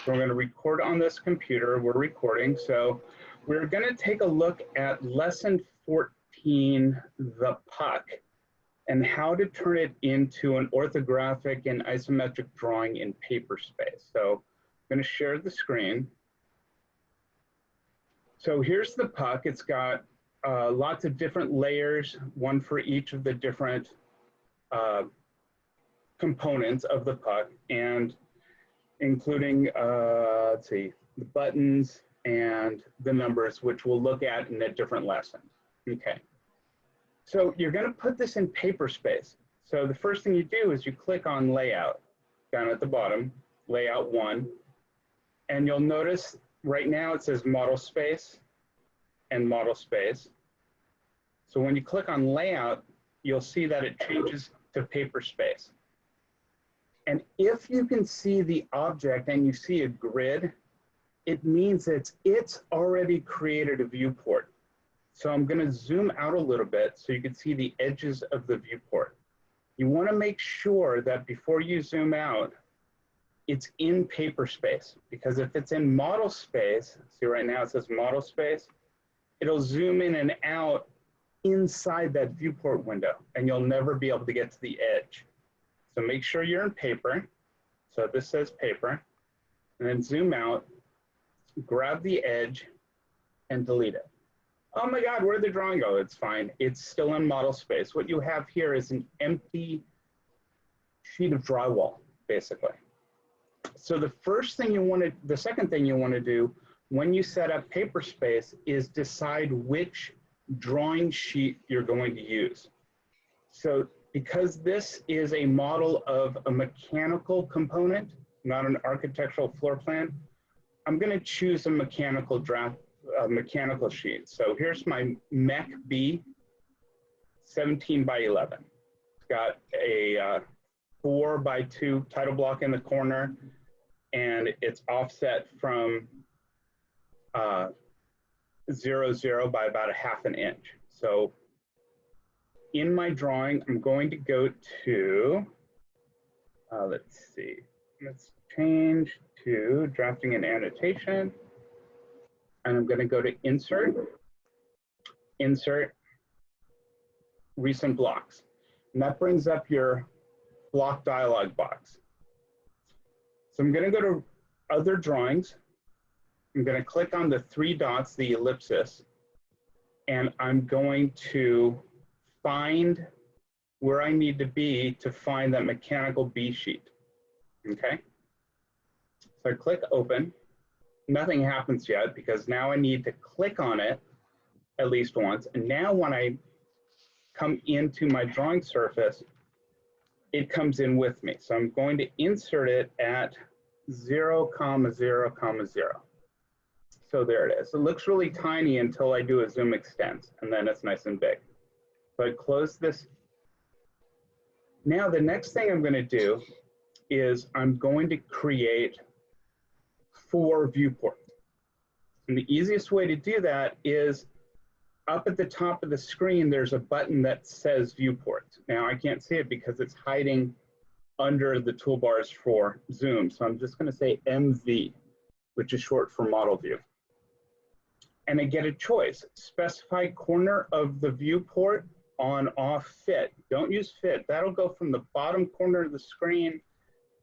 So we're going to record on this computer. We're recording. So we're going to take a look at lesson 14, the puck, and how to turn it into an orthographic and isometric drawing in paper space. So I'm going to share the screen. So here's the puck. It's got lots of different layers, one for each of the different components of the puck, and including, let's see, the buttons and the numbers, which we'll look at in a different lesson. Okay. So you're going to put this in paper space. So the first thing you do is you click on Layout down at the bottom, Layout 1, and you'll notice right now it says Model Space and Model Space. So when you click on Layout, you'll see that it changes to paper space. And if you can see the object and you see a grid, it means that it's already created a viewport. So I'm going to zoom out a little bit so you can see the edges of the viewport. You want to make sure that before you zoom out, it's in paper space, because if it's in model space, see right now it says model space, it'll zoom in and out inside that viewport window, and you'll never be able to get to the edge. So make sure you're in paper. So this says paper, and then zoom out, grab the edge, and delete it. Oh my God, where did the drawing go? It's fine. It's still in model space. What you have here is an empty sheet of drywall, basically. So the second thing you want to do when you set up paper space is decide which drawing sheet you're going to use. So because this is a model of a mechanical component, not an architectural floor plan, I'm going to choose a mechanical sheet. So here's my Mech B 17 by 11. It's got a 4 by 2 title block in the corner, and it's offset from 0, 0 by about 1/2 inch. So in my drawing, I'm going to go to, let's see, let's change to drafting and annotation. And I'm going to go to Insert, Insert, Recent Blocks. And that brings up your block dialog box. So I'm going to go to Other Drawings. I'm going to click on the 3 dots, the ellipsis, and I'm going to find where I need to be to find that mechanical B sheet. Okay? So I click Open. Nothing happens yet because now I need to click on it at least once. And now when I come into my drawing surface, it comes in with me. So I'm going to insert it at 0, 0, 0. So there it is. It looks really tiny until I do a zoom extends, and then it's nice and big. So I close this. Now the next thing I'm going to do is I'm going to create 4 viewports. And the easiest way to do that is up at the top of the screen, there's a button that says Viewports. Now I can't see it because it's hiding under the toolbars for zoom. So I'm just going to say MV, which is short for model view. And I get a choice. Specify corner of the viewport on off fit. Don't use fit. That'll go from the bottom corner of the screen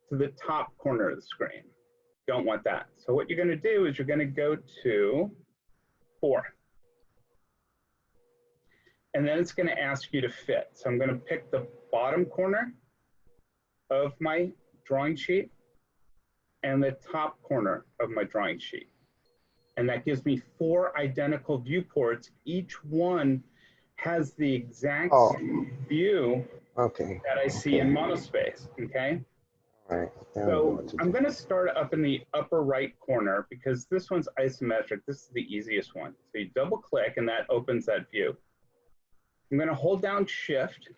to the top corner of the screen. Don't want that. So what you're going to do is you're going to go to 4. And then it's going to ask you to fit. So I'm going to pick the bottom corner of my drawing sheet and the top corner of my drawing sheet. And that gives me 4 identical viewports. Each one has the exact view that I see in monospace, okay? All right. So I'm going to start up in the upper right corner because this one's isometric. This is the easiest one. So you double click and that opens that view. I'm going to hold down Shift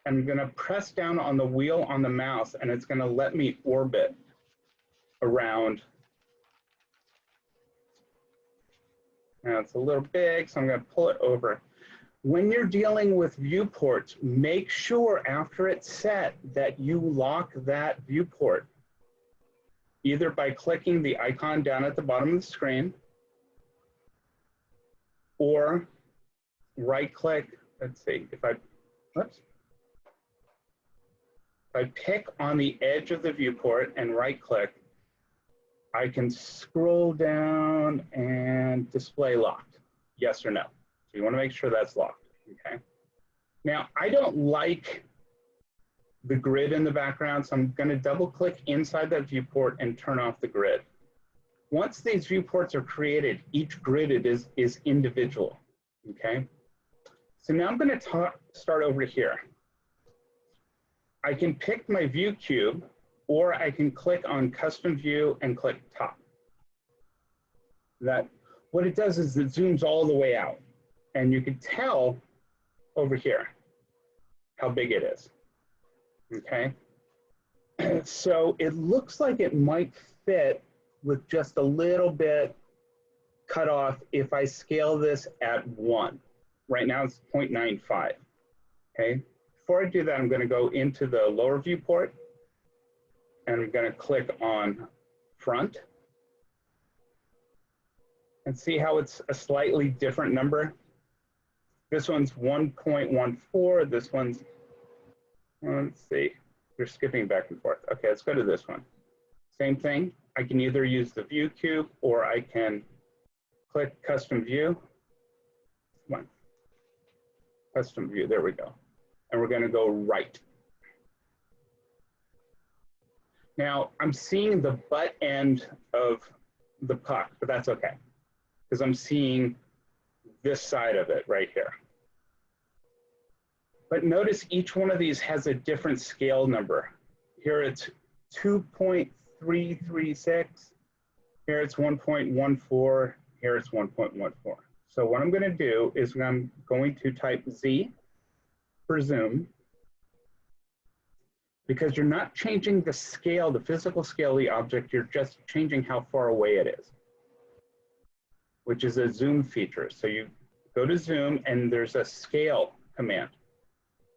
and I'm going to press down on the wheel on the mouse and it's going to let me orbit around. Now it's a little big, so I'm going to pull it over. When you're dealing with viewports, make sure after it's set that you lock that viewport. either by clicking the icon down at the bottom of the screen or right click, let's see, if I pick on the edge of the viewport and right click, I can scroll down and display locked, yes or no. So you want to make sure that's locked, okay? Now, I don't like the grid in the background, so I'm going to double click inside that viewport and turn off the grid. Once these viewports are created, each grid is individual, okay? So now I'm going to start over here. I can pick my view cube, or I can click on custom view and click top. What it does is it zooms all the way out, and you can tell over here how big it is, okay? So it looks like it might fit with just a little bit cut off if I scale this at 1. Right now it's 0.95, okay? Before I do that, I'm going to go into the lower viewport, and I'm going to click on front and see how it's a slightly different number. This one's 1.14, this one's, let's see, you're skipping back and forth. Okay, let's go to this one. Same thing, I can either use the view cube or I can click custom view. Come on, custom view, there we go. And we're going to go right. Now, I'm seeing the butt end of the puck, but that's okay, because I'm seeing this side of it right here. But notice each one of these has a different scale number. Here it's 2.336, here it's 1.14, here it's 1.14. So what I'm going to do is I'm going to type Z for zoom, because you're not changing the scale, the physical scale of the object, you're just changing how far away it is, which is a zoom feature. So you go to zoom and there's a scale command.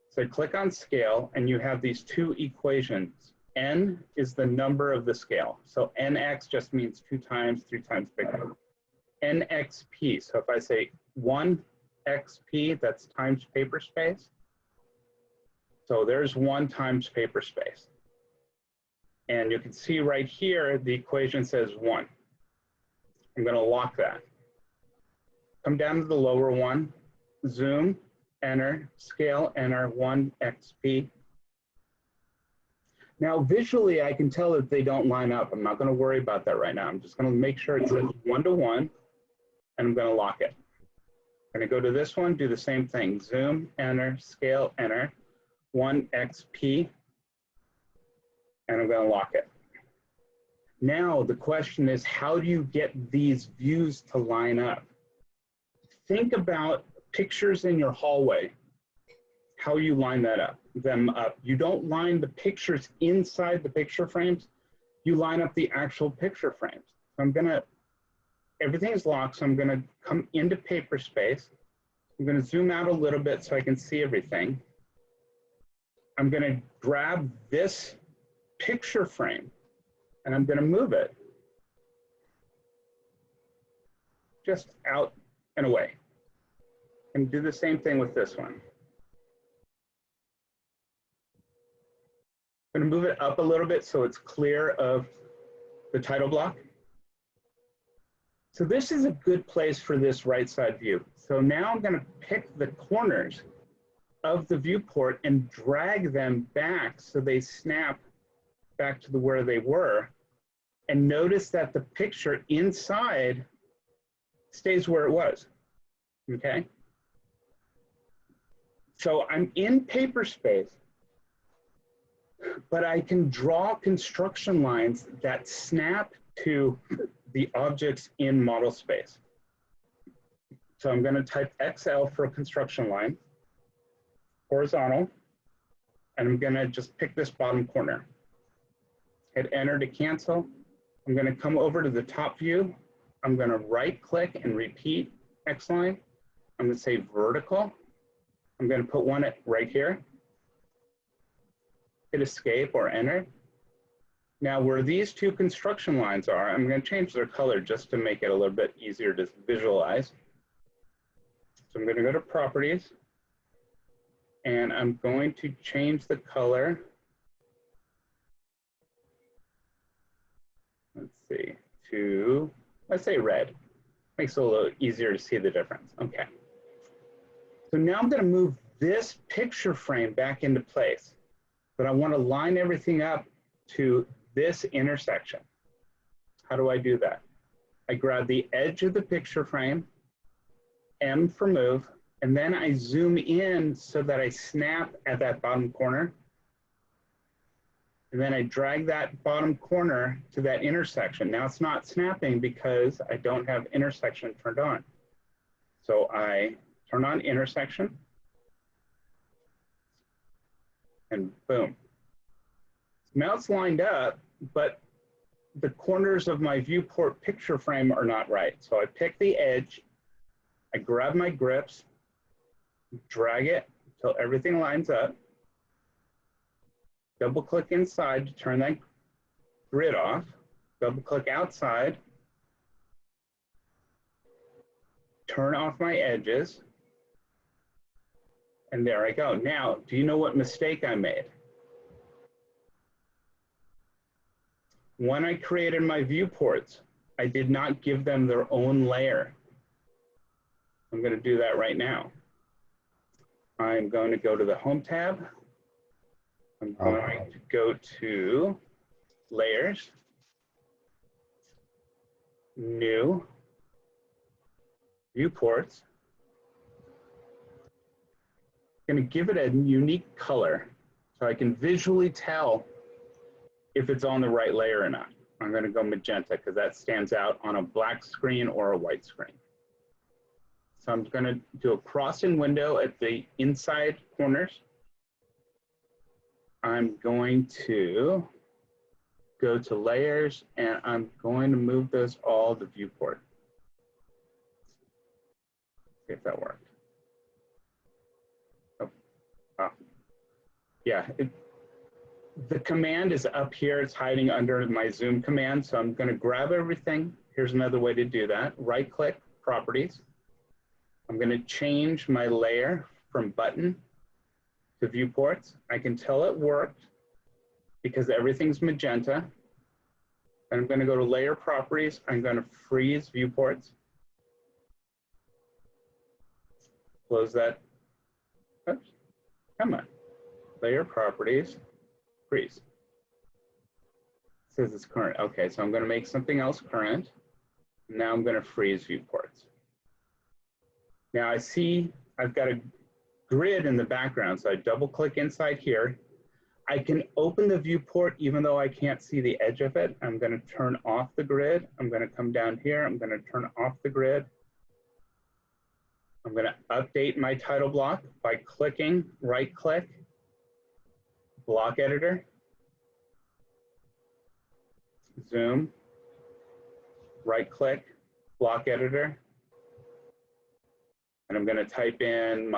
So click on scale and you have these two equations. N is the number of the scale. So NX just means 2 times, 3 times bigger. NXP, so if I say 1XP, that's times paper space. So there's 1 times paper space. And you can see right here, the equation says 1. I'm going to lock that. Come down to the lower one, zoom, enter, scale, enter, 1XP. Now visually, I can tell that they don't line up. I'm not going to worry about that right now. I'm just going to make sure it says 1 to 1, and I'm going to lock it. I'm going to go to this one, do the same thing, zoom, enter, scale, enter. 1XP, and I'm going to lock it. Now the question is, how do you get these views to line up? Think about pictures in your hallway, how you line them up. You don't line the pictures inside the picture frames, you line up the actual picture frames. So everything is locked, so I'm going to come into paper space. I'm going to zoom out a little bit so I can see everything. I'm going to grab this picture frame and I'm going to move it just out and away. And do the same thing with this one. I'm going to move it up a little bit so it's clear of the title block. So this is a good place for this right side view. So now I'm going to pick the corners of the viewport and drag them back so they snap back to where they were. And notice that the picture inside stays where it was, okay? So I'm in paper space, but I can draw construction lines that snap to the objects in model space. So I'm going to type XL for a construction line, horizontal, and I'm going to just pick this bottom corner. Hit enter to cancel. I'm going to come over to the top view. I'm going to right click and repeat X line. I'm going to say vertical. I'm going to put one right here. Hit escape or enter. Now where these two construction lines are, I'm going to change their color just to make it a little bit easier to visualize. So I'm going to go to properties and I'm going to change the color. Let's see, to, let's say red. Makes it a little easier to see the difference. Okay. So now I'm going to move this picture frame back into place, but I want to line everything up to this intersection. How do I do that? I grab the edge of the picture frame, M for move, and then I zoom in so that I snap at that bottom corner. And then I drag that bottom corner to that intersection. Now it's not snapping because I don't have intersection turned on. So I turn on intersection and boom. Now it's lined up, but the corners of my viewport picture frame are not right. So I pick the edge, I grab my grips, drag it until everything lines up, double click inside to turn that grid off, double click outside, turn off my edges, and there I go. Now, do you know what mistake I made? When I created my viewports, I did not give them their own layer. I'm going to do that right now. I'm going to go to the Home tab. I'm going to go to Layers, New, Viewports. I'm going to give it a unique color so I can visually tell if it's on the right layer or not. I'm going to go magenta because that stands out on a black screen or a white screen. So I'm going to do a cross-in window at the inside corners. I'm going to go to layers and I'm going to move those all to viewport. See if that worked. Oh. Yeah, the command is up here. It's hiding under my zoom command. So I'm going to grab everything. Here's another way to do that. Right click, properties. I'm going to change my layer from button to viewports. I can tell it worked because everything's magenta. And I'm going to go to layer properties. I'm going to freeze viewports. Close that. Oops. Come on. Layer properties. Freeze. It says it's current. Okay, so I'm going to make something else current. Now I'm going to freeze viewports. Now I see I've got a grid in the background, so I double click inside here. I can open the viewport even though I can't see the edge of it. I'm going to turn off the grid. I'm going to come down here. I'm going to turn off the grid. I'm going to update my title block by clicking, right click, block editor, zoom, right click, block editor, and I'm going to type in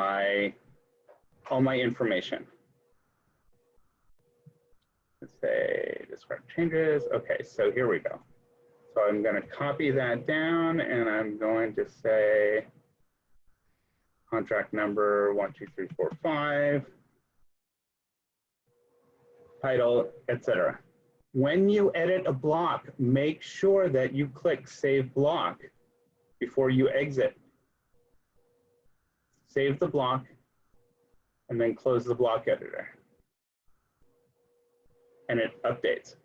all my information. Let's say describe changes. Okay, so here we go. So I'm going to copy that down and I'm going to say contract number 12345, title, etc. When you edit a block, make sure that you click Save Block before you exit. Save the block, and then close the block editor. And it updates.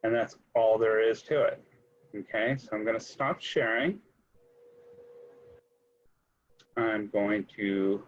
And that's all there is to it. Okay, so I'm going to stop sharing. I'm going to